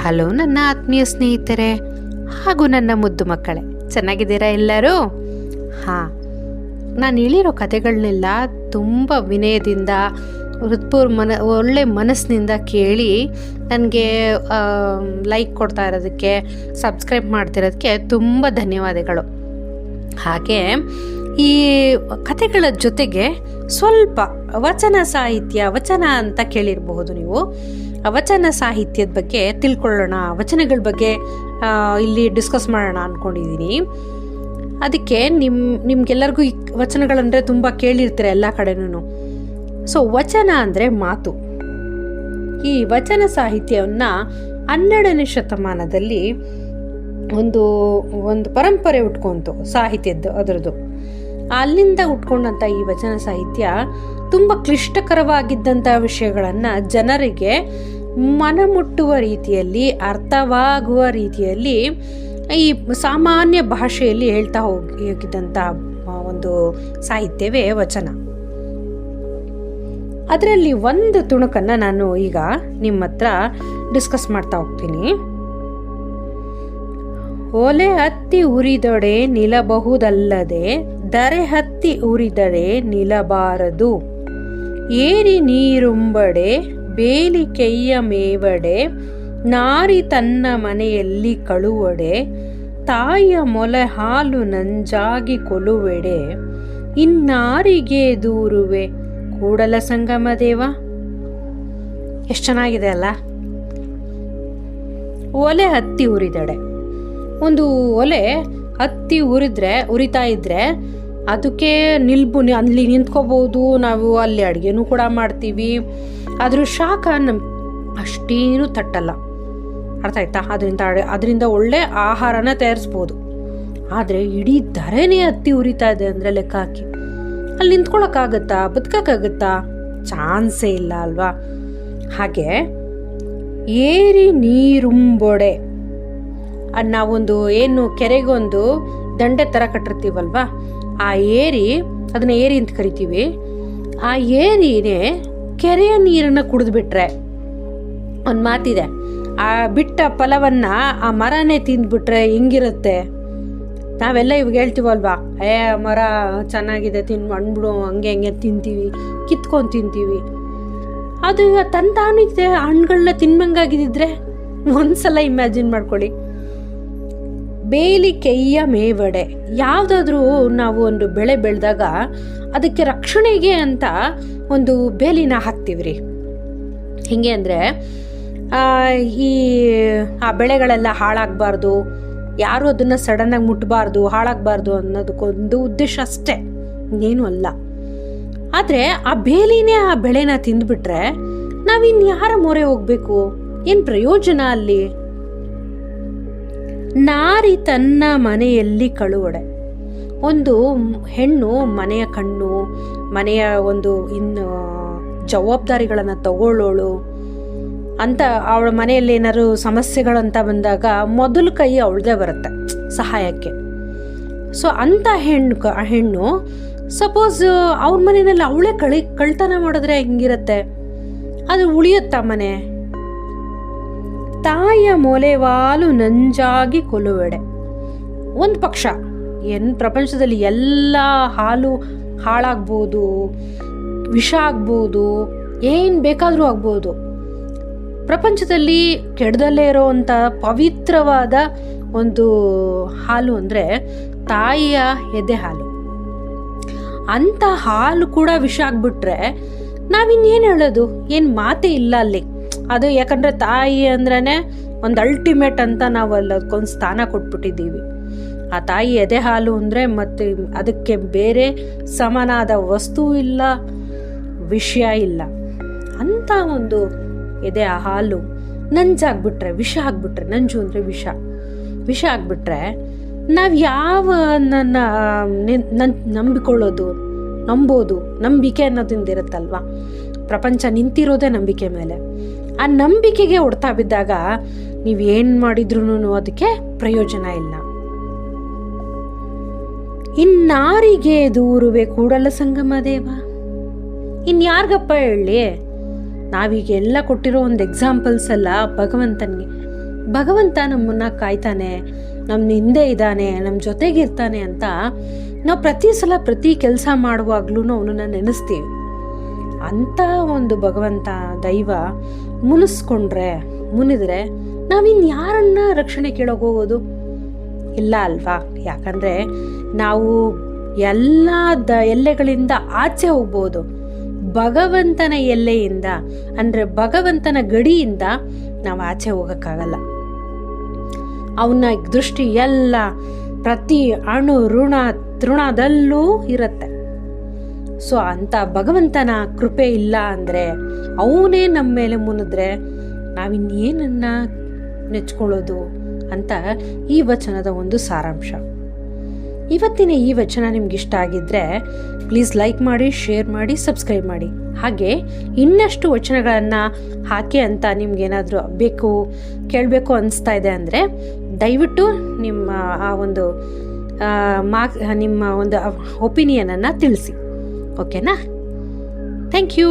Hello ನನ್ನ ಆತ್ಮೀಯ ಸ್ನೇಹಿತರೆ ಹಾಗೂ ನನ್ನ ಮುದ್ದು ಮಕ್ಕಳೇ, ಚೆನ್ನಾಗಿದ್ದೀರಾ ಎಲ್ಲರೂ? ಹಾಂ, ನಾನು ಹೇಳಿರೋ ಕಥೆಗಳನ್ನೆಲ್ಲ ತುಂಬ ವಿನಯದಿಂದ ಒಳ್ಳೆ ಮನಸ್ಸಿನಿಂದ ಕೇಳಿ ನನಗೆ ಲೈಕ್ ಕೊಡ್ತಾ ಇರೋದಕ್ಕೆ, ಸಬ್ಸ್ಕ್ರೈಬ್ ಮಾಡ್ತಿರೋದಕ್ಕೆ ತುಂಬ ಧನ್ಯವಾದಗಳು. ಹಾಗೆ ಈ ಕಥೆಗಳ ಜೊತೆಗೆ ಸ್ವಲ್ಪ ವಚನ ಅಂತ ಕೇಳಿರಬಹುದು ನೀವು. ವಚನ ಸಾಹಿತ್ಯದ ಬಗ್ಗೆ ತಿಳ್ಕೊಳ್ಳೋಣ, ವಚನಗಳ ಬಗ್ಗೆ ಇಲ್ಲಿ ಡಿಸ್ಕಸ್ ಮಾಡೋಣ ಅಂದ್ಕೊಂಡಿದ್ದೀನಿ. ಅದಕ್ಕೆ ನಿಮ್ಗೆಲ್ಲರಿಗೂ ಈ ವಚನಗಳಂದರೆ ತುಂಬ ಕೇಳಿರ್ತೀರ ಎಲ್ಲ ಕಡೆನೂ. ಸೊ ವಚನ ಅಂದರೆ ಮಾತು. ಈ ವಚನ ಸಾಹಿತ್ಯವನ್ನು 12ನೇ ಶತಮಾನದಲ್ಲಿ ಒಂದು ಪರಂಪರೆ ಉಟ್ಕೊಂತು ಸಾಹಿತ್ಯದ್ದು, ಅದರದ್ದು. ಅಲ್ಲಿಂದ ಉಟ್ಕೊಂಡಂಥ ಈ ವಚನ ಸಾಹಿತ್ಯ ತುಂಬ ಕ್ಲಿಷ್ಟಕರವಾಗಿದ್ದಂಥ ವಿಷಯಗಳನ್ನು ಜನರಿಗೆ ಮನಮುಟ್ಟುವ ರೀತಿಯಲ್ಲಿ, ಅರ್ಥವಾಗುವ ರೀತಿಯಲ್ಲಿ, ಈ ಸಾಮಾನ್ಯ ಭಾಷೆಯಲ್ಲಿ ಹೇಳ್ತಾ ಹೋಗಿದ್ದಂಥ ಒಂದು ಸಾಹಿತ್ಯವೇ ವಚನ. ಅದರಲ್ಲಿ ಒಂದು ತುಣುಕನ್ನು ನಾನು ಈಗ ನಿಮ್ಮ ಹತ್ರ ಡಿಸ್ಕಸ್ ಮಾಡ್ತಾ ಹೋಗ್ತೀನಿ. ಒಲೆ ಹತ್ತಿ ಉರಿದೊಡೆ ನಿಲ್ಲಬಹುದಲ್ಲದೆ ದರೆ ಹತ್ತಿ ಉರಿದರೆ ನಿಲ್ಲಬಾರದು. ಏರಿ ನೀರುಂಬಡೆ ಬೇಲಿ ಕೆಯ್ಯ ಮೇವಡೆ ನಾರಿ ತನ್ನ ಮನೆಯಲ್ಲಿ ಕಳುವಡೆ ತಾಯಿಯ ಮೊಲೆ ಹಾಲು ನಂಜಾಗಿ ಕೊಲುವೆಡೆ ಇನ್ನಾರಿಗೆ ದೂರುವೆ ಕೂಡಲ ಸಂಗಮ ದೇವ. ಎಷ್ಟು ಚೆನ್ನಾಗಿದೆ ಅಲ್ಲ? ಒಲೆ ಹತ್ತಿ ಉರಿದಡೆ, ಒಂದು ಒಲೆ ಹತ್ತಿ ಉರಿತಾ ಇದ್ರೆ ಅದಕ್ಕೆ ಅಲ್ಲಿ ನಿಂತ್ಕೋಬಹುದು ನಾವು, ಅಲ್ಲಿ ಅಡುಗೆನೂ ಕೂಡ ಮಾಡ್ತೀವಿ. ಅದ್ರ ಶಾಖ ಅಷ್ಟೇನು ತಟ್ಟಲ್ಲ, ಅರ್ಥ ಆಯ್ತಾ? ಅದರಿಂದ ಒಳ್ಳೆ ಆಹಾರನ ತಯಾರಿಸ್ಬೋದು. ಆದರೆ ಇಡೀ ಧರೆನೇ ಹತ್ತಿ ಉರಿತಾ ಇದೆ ಅಂದರೆ ಲೆಕ್ಕ ಹಾಕಿ, ಅಲ್ಲಿ ನಿಂತ್ಕೊಳ್ಳೋಕ್ಕಾಗತ್ತಾ? ಬದುಕಕ್ಕಾಗತ್ತಾ? ಚಾನ್ಸೇ ಇಲ್ಲ ಅಲ್ವಾ? ಹಾಗೆ ಏರಿ ನೀರುಂಬೊಡೆ, ನಾವೊಂದು ಏನು ಕೆರೆಗೊಂದು ದಂಡೆ ಥರ ಕಟ್ಟಿರ್ತೀವಲ್ವಾ, ಆ ಏರಿ, ಅದನ್ನ ಏರಿ ಅಂತ ಕರಿತೀವಿ. ಆ ಏರಿನೇ ಕೆರೆಯ ನೀರನ್ನು ಕುಡಿದ್ಬಿಟ್ರೆ, ಒಂದು ಮಾತಿದೆ, ಆ ಬಿಟ್ಟ ಫಲವನ್ನ ಆ ಮರನೇ ತಿಂದ್ಬಿಟ್ರೆ ಹೆಂಗಿರುತ್ತೆ? ನಾವೆಲ್ಲ ಇವಾಗ ಹೇಳ್ತೀವಲ್ವಾ, ಮರ ಚೆನ್ನಾಗಿದೆ ಹಣ್ಬಿಡು, ಹಂಗೆ ತಿಂತೀವಿ, ಕಿತ್ಕೊಂಡು ತಿಂತೀವಿ. ಅದು ತಂತಾನಿದೆ ಹಣ್ಣುಗಳನ್ನ ತಿನ್ಬಂಗಾಗಿದ್ದಿದ್ರೆ ಒಂದ್ಸಲ ಇಮ್ಯಾಜಿನ್ ಮಾಡ್ಕೊಳ್ಳಿ. ಬೇಲಿ ಕೆಯ್ಯ ಮೇವಡೆ, ಯಾವುದಾದ್ರೂ ನಾವು ಒಂದು ಬೆಳೆ ಬೆಳೆದಾಗ ಅದಕ್ಕೆ ರಕ್ಷಣೆಗೆ ಅಂತ ಒಂದು ಬೇಲಿನ ಹಾಕ್ತೀವಿ ರೀ. ಹಿಂಗೆ ಅಂದರೆ ಆ ಬೆಳೆಗಳೆಲ್ಲ ಹಾಳಾಗಬಾರ್ದು, ಯಾರು ಅದನ್ನು ಸಡನ್ನಾಗಿ ಮುಟ್ಟಬಾರ್ದು, ಹಾಳಾಗಬಾರ್ದು ಅನ್ನೋದಕ್ಕೊಂದು ಉದ್ದೇಶ ಅಷ್ಟೇ, ಇನ್ನೇನು ಅಲ್ಲ. ಆದರೆ ಆ ಬೇಲಿನೇ ಆ ಬೆಳೆನ ತಿಂದ್ಬಿಟ್ರೆ ನಾವಿನ್ಯಾರ ಮೊರೆ ಹೋಗ್ಬೇಕು? ಏನು ಪ್ರಯೋಜನ ಅಲ್ಲಿ? ನಾರಿ ತನ್ನ ಮನೆಯಲ್ಲಿ ಕಳುವಡೆ, ಒಂದು ಹೆಣ್ಣು ಮನೆಯ ಕಣ್ಣು, ಮನೆಯ ಒಂದು ಜವಾಬ್ದಾರಿಗಳನ್ನು ತಗೊಳ್ಳೋಳು ಅಂತ. ಅವಳ ಮನೆಯಲ್ಲಿ ಏನಾದ್ರು ಸಮಸ್ಯೆಗಳಂತ ಬಂದಾಗ ಮೊದಲು ಕೈ ಅವಳದೇ ಬರುತ್ತೆ ಸಹಾಯಕ್ಕೆ. ಸೊ ಅಂಥ ಹೆಣ್ಣು ಸಪೋಸ್ ಅವ್ರ ಮನೆಯಲ್ಲಿ ಅವಳೇ ಕಳ್ತನ ಮಾಡಿದ್ರೆ ಹೆಂಗಿರುತ್ತೆ? ಅದು ಉಳಿಯುತ್ತಾ ಮನೆ? ತಾಯಿಯ ಮೊಲೆವಾಲು ನಂಜಾಗಿ ಕೊಲುವೆಡೆ, ಒಂದು ಪಕ್ಷ ಪ್ರಪಂಚದಲ್ಲಿ ಎಲ್ಲ ಹಾಲು ಹಾಳಾಗ್ಬೋದು, ವಿಷ ಆಗ್ಬೋದು, ಏನು ಬೇಕಾದರೂ ಆಗ್ಬೋದು. ಪ್ರಪಂಚದಲ್ಲಿ ಕೆಡದಲ್ಲೇ ಇರೋವಂಥ ಪವಿತ್ರವಾದ ಒಂದು ಹಾಲು ಅಂದರೆ ತಾಯಿಯ ಎದೆ ಹಾಲು. ಅಂಥ ಹಾಲು ಕೂಡ ವಿಷ ಆಗ್ಬಿಟ್ರೆ ನಾವಿನ್ನೇನು ಹೇಳೋದು? ಏನು ಮಾತೇ ಇಲ್ಲ ಅಲ್ಲಿ. ಅದು ಯಾಕಂದರೆ ತಾಯಿ ಅಂದ್ರೇ ಒಂದು ಅಲ್ಟಿಮೇಟ್ ಅಂತ ನಾವು ಅಲ್ಲಿ ಅದಕ್ಕೊಂದು ಸ್ಥಾನ ಕೊಟ್ಬಿಟ್ಟಿದ್ದೀವಿ. ಆ ತಾಯಿ ಎದೆ ಹಾಲು ಅಂದರೆ ಮತ್ತೆ ಅದಕ್ಕೆ ಬೇರೆ ಸಮನಾದ ವಸ್ತು ಇಲ್ಲ, ವಿಷಯ ಇಲ್ಲ. ಅಂಥ ಒಂದು ಎದೆ ಆ ಹಾಲು ನಂಜಾಗ್ಬಿಟ್ರೆ, ವಿಷ ಆಗ್ಬಿಟ್ರೆ, ನಂಜು ಅಂದರೆ ವಿಷ ಆಗ್ಬಿಟ್ರೆ ನಾವು ಯಾವ ನಂಬೋದು? ನಂಬಿಕೆ ಅನ್ನೋದಿಂದ ಇರುತ್ತಲ್ವ. ಪ್ರಪಂಚ ನಿಂತಿರೋದೇ ನಂಬಿಕೆ ಮೇಲೆ. ಆ ನಂಬಿಕೆಗೆ ಹೊಡ್ತಾ ಬಿದ್ದಾಗ ನೀವೇನು ಮಾಡಿದ್ರೂ ಅದಕ್ಕೆ ಪ್ರಯೋಜನ ಇಲ್ಲ. ಇನ್ನಾರಿಗೆ ದೂರುವೆ ಕೂಡಲ ಸಂಗಮ ದೇವ, ಇನ್ಯಾರಿಗಪ್ಪ ಹೇಳಿ? ನಾವೀಗೆಲ್ಲ ಕೊಟ್ಟಿರೋ ಒಂದು ಎಕ್ಸಾಂಪಲ್ಸ್ ಎಲ್ಲ ಭಗವಂತನಿಗೆ. ಭಗವಂತ ನಮ್ಮನ್ನು ಕಾಯ್ತಾನೆ, ನಮ್ಮ ಹಿಂದೆ ಇದ್ದಾನೆ, ನಮ್ಮ ಜೊತೆಗಿರ್ತಾನೆ ಅಂತ ನಾವು ಪ್ರತಿ ಸಲ ಪ್ರತಿ ಕೆಲಸ ಮಾಡುವಾಗ್ಲೂ ಅವನನ್ನು ನೆನೆಸ್ತೀವಿ. ಅಂಥ ಒಂದು ಭಗವಂತ ದೈವ ಮುನಿದ್ರೆ ನಾವಿನ್ಯಾರನ್ನ ರಕ್ಷಣೆ ಕೇಳೋಕೆ ಹೋಗೋದು? ಇಲ್ಲ ಅಲ್ವಾ? ಯಾಕಂದರೆ ನಾವು ಎಲ್ಲ ಎಲ್ಲೆಗಳಿಂದ ಆಚೆ ಹೋಗ್ಬೋದು, ಭಗವಂತನ ಎಲ್ಲೆಯಿಂದ ಅಂದರೆ ಭಗವಂತನ ಗಡಿಯಿಂದ ನಾವು ಆಚೆ ಹೋಗೋಕ್ಕಾಗಲ್ಲ. ಅವನ ದೃಷ್ಟಿ ಎಲ್ಲ ಪ್ರತಿ ಅಣು ತೃಣದಲ್ಲೂ ಇರುತ್ತೆ. ಸೊ ಅಂಥ ಭಗವಂತನ ಕೃಪೆ ಇಲ್ಲ ಅಂದರೆ, ಅವನೇ ನಮ್ಮ ಮೇಲೆ ಮುನಿದ್ರೆ ನಾವಿನ್ನೇನನ್ನ ನೆಚ್ಕೊಳ್ಳೋದು ಅಂತ ಈ ವಚನದ ಒಂದು ಸಾರಾಂಶ. ಇವತ್ತಿನ ಈ ವಚನ ನಿಮ್ಗೆ ಇಷ್ಟ ಆಗಿದ್ದರೆ ಪ್ಲೀಸ್ ಲೈಕ್ ಮಾಡಿ, ಶೇರ್ ಮಾಡಿ, ಸಬ್ಸ್ಕ್ರೈಬ್ ಮಾಡಿ. ಹಾಗೆ ಇನ್ನಷ್ಟು ವಚನಗಳನ್ನು ಹಾಕಿ ಅಂತ ನಿಮ್ಗೇನಾದರೂ ಕೇಳಬೇಕು ಅನಿಸ್ತಾ ಇದೆ ಅಂದರೆ ದಯವಿಟ್ಟು ನಿಮ್ಮ ನಿಮ್ಮ ಒಂದು ಒಪಿನಿಯನನ್ನು ತಿಳಿಸಿ. ಓಕೆನಾ? Thank you.